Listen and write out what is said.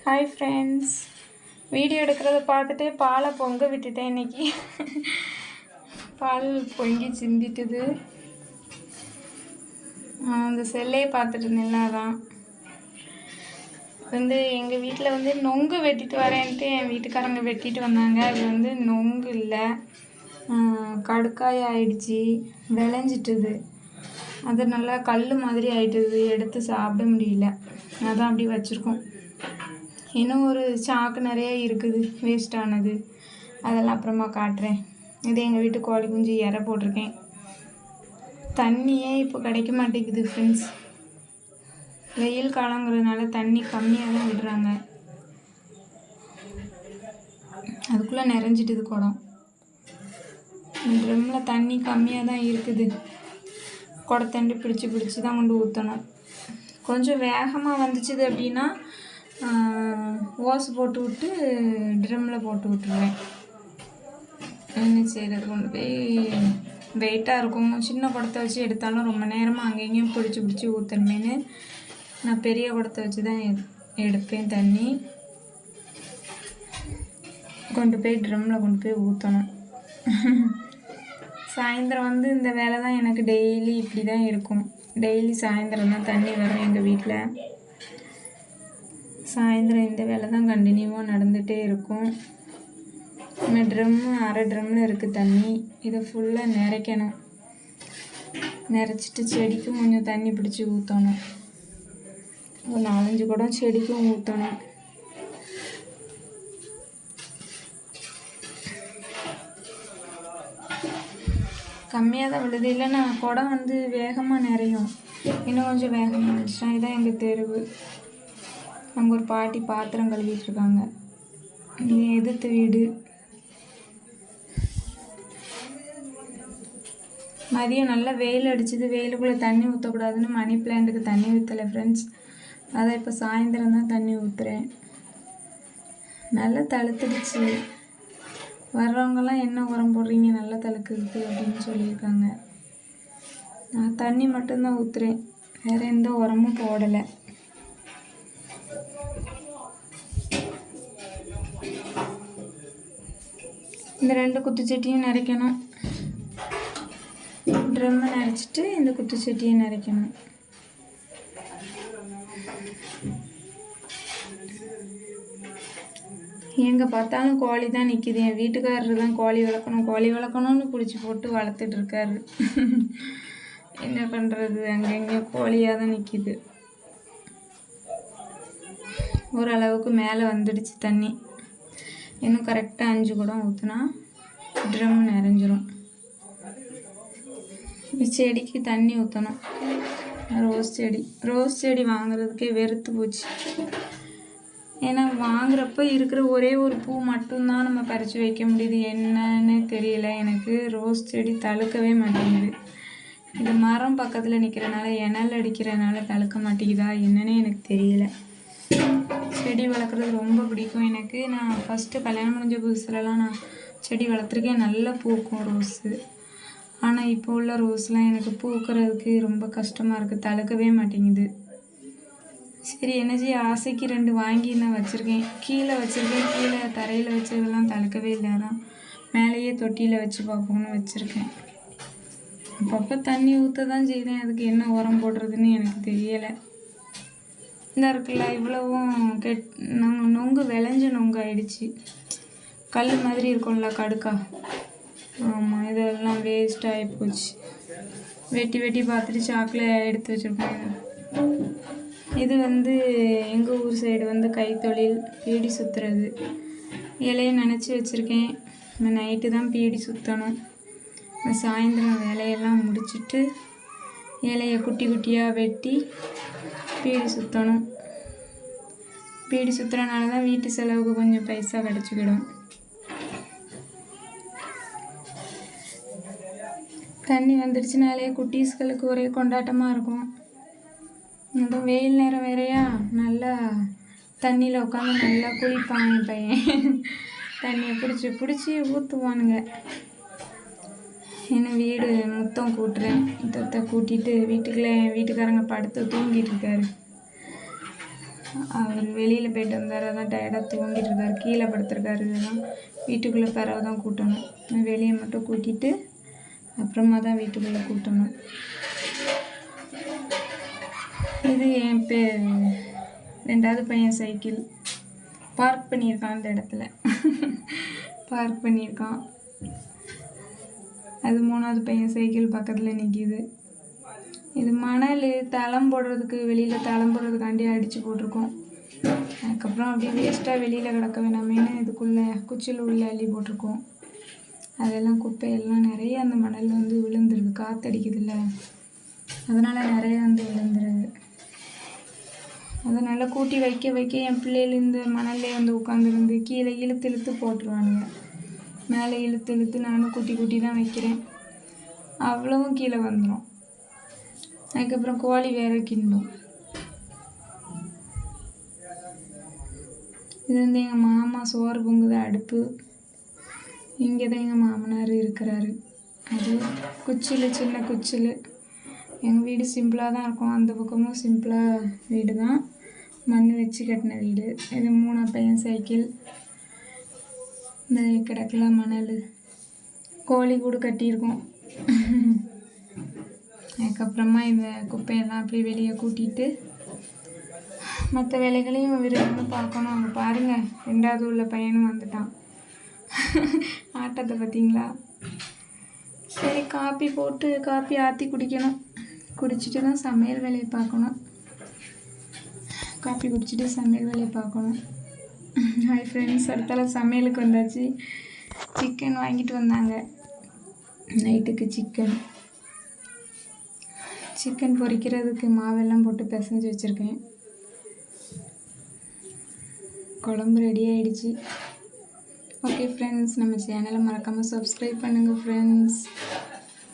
Hi friends, video எடுக்கிறத பார்த்துட்டு பாலை பொங்க விட்டுட்டேன். இன்றைக்கி பால் பொங்கி சிந்திட்டுது. அந்த செல்லையே பார்த்துட்டு இருந்தேன்ல, அதான் எங்கள் வீட்டில் நொங்கு வெட்டிட்டு வரேன்ட்டு என் வீட்டுக்காரங்க வெட்டிட்டு வந்தாங்க. அது நொங்கு இல்லை, கடுக்காய் ஆயிடுச்சு, விளைஞ்சிட்டுது. அது நல்லா கல் மாதிரி ஆயிட்டுது, எடுத்து சாப்பிட முடியல. அதான் அப்படி வச்சுருக்கோம். இன்னும் ஒரு சாக்கு நிறைய இருக்குது வேஸ்ட் ஆனது, அதெல்லாம் அப்புறமா காட்டுறேன். இது எங்கள் வீட்டு கோழி குஞ்சு இற போட்டிருக்கேன். தண்ணியே இப்போ கிடைக்க மாட்டேங்குது ஃப்ரெண்ட்ஸ். வெயில் காலங்கிறதுனால தண்ணி கம்மியாக தான் விடுறாங்க. அதுக்குள்ளே நிறைஞ்சிட்டுது குடம். ட்ரம்மில் தண்ணி கம்மியாக தான் இருக்குது. குடத்தண்டு பிடிச்சி தான் கொண்டு ஊற்றணும். கொஞ்சம் வேகமாக வந்துச்சுது அப்படின்னா ஓஸ் போட்டு விட்டு ட்ரம்மில் போட்டு விட்டுருவேன். என்ன செய்கிறது, கொண்டு போய் வெயிட்டாக இருக்கும். சின்ன குடத்தை வச்சு எடுத்தாலும் ரொம்ப நேரமாக அங்கேயும் பிடிச்சி ஊற்றணுமேனு நான் பெரிய குடத்தை வச்சு தான் எடுப்பேன். தண்ணி கொண்டு போய் ட்ரம்மில் கொண்டு போய் ஊற்றணும். சாயந்தரம் இந்த வேலை தான் எனக்கு டெய்லி இப்படி தான் இருக்கும். டெய்லி சாயந்தரம் தான் தண்ணி வரும் எங்கள் வீட்டில். சாயந்தரம் இந்த வேலை தான் கண்டினியூவாக நடந்துகிட்டே இருக்கும். ட்ரம்மு அரை ட்ரம்மில் இருக்குது தண்ணி. இதை ஃபுல்லாக நிறைக்கணும். நிறைச்சிட்டு செடிக்கும் கொஞ்சம் தண்ணி பிடிச்சி ஊற்றணும். ஒரு 4-5 குடம் செடிக்கும் ஊற்றணும். கம்மியாக தான் விழுது, இல்லைன்னா குடம் வேகமாக நிறையும். இன்னும் கொஞ்சம் வேகமாக இருந்துச்சுன்னா. இதுதான் எங்கள் தெருவு. அங்கே ஒரு பாட்டி பாத்திரம் கழுவிட்டு இருக்காங்க. இது எதிர்த்து வீடு. மதியம் நல்லா வெயில் அடிச்சுது. வெயிலுக்குள்ளே தண்ணி ஊற்றக்கூடாதுன்னு மணி பிளான்ட்டுக்கு தண்ணி ஊற்றலை ஃப்ரெண்ட்ஸ். அதை இப்போ சாயந்தரம் தான் தண்ணி ஊற்றுறேன். நல்லா தழுத்துடுச்சு. வர்றவங்கெல்லாம் என்ன உரம் போடுறீங்க, நல்லா தழுக்குது அப்படின்னு சொல்லியிருக்காங்க. நான் தண்ணி மட்டும்தான் ஊற்றுறேன், வேறு எந்த உரமும் போடலை. இந்த 2 குத்துச்சட்டியும் நிறைக்கணும். ட்ரம்மை நிறைச்சிட்டு இந்த குத்துச்சட்டியை நிறைக்கணும். எங்கே பார்த்தாலும் கோழி தான் நிற்கிது. என் வீட்டுக்காரர் தான் கோழி வளர்க்கணும்னு பிடிச்சி போட்டு வளர்த்துட்டு இருக்காரு. என்ன பண்ணுறது, அங்கங்கே கோழியாக தான் நிற்கிது. ஓரளவுக்கு மேலே வந்துடுச்சு தண்ணி. இன்னும் கரெக்டாக 5 குடம் ஊற்றினா ட்ரம் நிறைஞ்சிரும். செடிக்கு தண்ணி ஊற்றணும். ரோஸ் செடி வாங்குறதுக்கே வெறுத்து போச்சு. ஏன்னா வாங்குறப்ப இருக்கிற ஒரே ஒரு பூ மட்டும்தான் நம்ம பறித்து வைக்க முடியுது. என்னன்னு தெரியல எனக்கு. ரோஸ் செடி தழுக்கவே மாட்டேங்குது. இது மரம் பக்கத்தில் நிற்கிறனால, இணல் அடிக்கிறனால தழுக்க மாட்டேங்குதா என்னன்னே எனக்கு தெரியல. செடி வளர்க்குறது ரொம்ப பிடிக்கும் எனக்கு. நான் ஃபஸ்ட்டு கல்யாணம் முடிஞ்ச புதுசுலலாம் நான் செடி வளர்த்துருக்கேன். நல்லா பூக்கும் ரோஸு. ஆனால் இப்போ உள்ள ரோஸ்லாம் எனக்கு பூக்கிறதுக்கு ரொம்ப கஷ்டமாக இருக்குது, தழுக்கவே மாட்டேங்குது. சரி, என்ன செய்ய, ஆசைக்கு 2 வாங்கி நான் வச்சுருக்கேன். கீழே தரையில் வச்சதெல்லாம் தழுக்கவே இல்லை. அதான் மேலேயே தொட்டியில் வச்சு பார்ப்போம்னு வச்சுருக்கேன். அப்பப்போ தண்ணி ஊற்ற தான் செய்தேன். அதுக்கு என்ன உரம் போடுறதுன்னு எனக்கு தெரியலை. இந்த இருக்குல்ல, இவ்வளவும் நொங்கு விளைஞ்ச நொங்கு ஆயிடுச்சு. கல் மாதிரி இருக்கும்ல கடுக்கா, ஆமாம், இதெல்லாம் வேஸ்ட் ஆகி போச்சு. வெட்டி பார்த்துட்டு சாக்கில் எடுத்து வச்சுருக்கோம். இது எங்கள் ஊர் சைடு கைத்தொழில், பீடி சுற்றுறது. இலையை நினச்சி வச்சுருக்கேன். நைட்டு தான் பீடி சுற்றணும். சாயந்தரம் வேலையெல்லாம் முடிச்சுட்டு இலையை குட்டியாக வெட்டி பீடி சுற்றணும். பீடி சுற்றுறனால தான் வீட்டு செலவுக்கு கொஞ்சம் பைசா கிடச்சிக்கிடும். தண்ணி வந்துடுச்சுனாலே குட்டீஸ்களுக்கு ஒரே கொண்டாட்டமாக இருக்கும். அதுவும் வெயில் நேரம் வேறையா, நல்லா தண்ணியில் உட்காந்து நல்லா குளிப்பான் என் பையன். தண்ணியை பிடிச்சி ஊற்றுவானுங்க. என்ன வீடு முத்தம் கூட்டுறேன். முத்தத்தை கூட்டிகிட்டு வீட்டுக்குள்ளே என் வீட்டுக்காரங்க படுத்து தூங்கிட்டு இருக்காரு. அவர் வெளியில் போய்ட்டு வந்தார், அதான் டயர்டாக தூங்கிட்டு இருக்கார், கீழே படுத்துருக்காரு. இதெல்லாம் வீட்டுக்குள்ளே பிறகு தான் கூட்டணும். வெளியே மட்டும் கூட்டிட்டு அப்புறமா தான் வீட்டுக்குள்ளே கூட்டணும். இது என் 2வது பையன் சைக்கிள் பார்க் பண்ணியிருக்கான். அந்த இடத்துல பார்க் பண்ணியிருக்கான். அது 3வது பையன் சைக்கிள் பக்கத்தில் நிற்கிது. இது மணல் தளம் போடுறதுக்கு, வெளியில் தளம் போடுறதுக்காண்டி அடித்து போட்டிருக்கோம். அதுக்கப்புறம் அப்படியே வேஸ்ட்டாக வெளியில் கிடக்க வேணாமேன்னு இதுக்குள்ளே குச்சியில் உள்ள அள்ளி போட்டிருக்கோம். அதெல்லாம் குப்பையெல்லாம் நிறைய அந்த மணல் வந்து விழுந்துருது, காற்றடிக்குதுல்ல, அதனால் நிறைய வந்து விழுந்துருது. அதனால் கூட்டி வைக்க வைக்க என் பிள்ளைகள் இந்த மணல்லே வந்து உட்காந்துருந்து கீழே இழுத்து இழுத்து போட்டுருவானுங்க. மேலே இழுத்து இழுத்து நானும் கூட்டி கூட்டி தான் வைக்கிறேன். அவ்வளவும் கீழே வந்துடும். அதுக்கப்புறம் கோழி வேறு கிண்டும். இது வந்து எங்கள் மாமா சோறு பொங்குது அடுப்பு. இங்கே தான் எங்கள் மாமனார் இருக்கிறாரு. அது குச்சில், சின்ன குச்சில். எங்கள் வீடு சிம்பிளாக தான் இருக்கும். அந்த பக்கமும் சிம்பிளாக வீடு தான், மண் வச்சு கட்டின வீடு. இது 3வது பையன் சைக்கிள். இந்த கிடக்கல மணல், கோழி கூடு கட்டியிருக்கோம். அதுக்கப்புறமா இந்த குப்பையெல்லாம் அப்படியே வெளியே கூட்டிட்டு மற்ற வேலைகளையும் விரும்பி பார்க்கணும். அங்கே பாருங்கள், 2வது உள்ள பையனும் வந்துட்டான். ஆட்டத்தை பார்த்தீங்களா? சரி, காப்பி போட்டு காப்பி ஆற்றி குடிக்கணும். குடிச்சிட்டு தான் சமையல் வேலையை பார்க்கணும். காப்பி குடிச்சிட்டு சமையல் வேலையை பார்க்கணும். ஹாய் ஃப்ரெண்ட்ஸ், அடுத்தால சமையலுக்கு வந்தாச்சு. சிக்கன் வாங்கிட்டு வந்தாங்க நைட்டுக்கு. சிக்கன் பொரிக்கிறதுக்கு மாவெல்லாம் போட்டு பிசைஞ்சு வச்சுருக்கேன். குழம்பு ரெடி ஆகிடுச்சு. ஓகே ஃப்ரெண்ட்ஸ், நம்ம சேனலை மறக்காமல் சப்ஸ்கிரைப் பண்ணுங்கள் ஃப்ரெண்ட்ஸ்.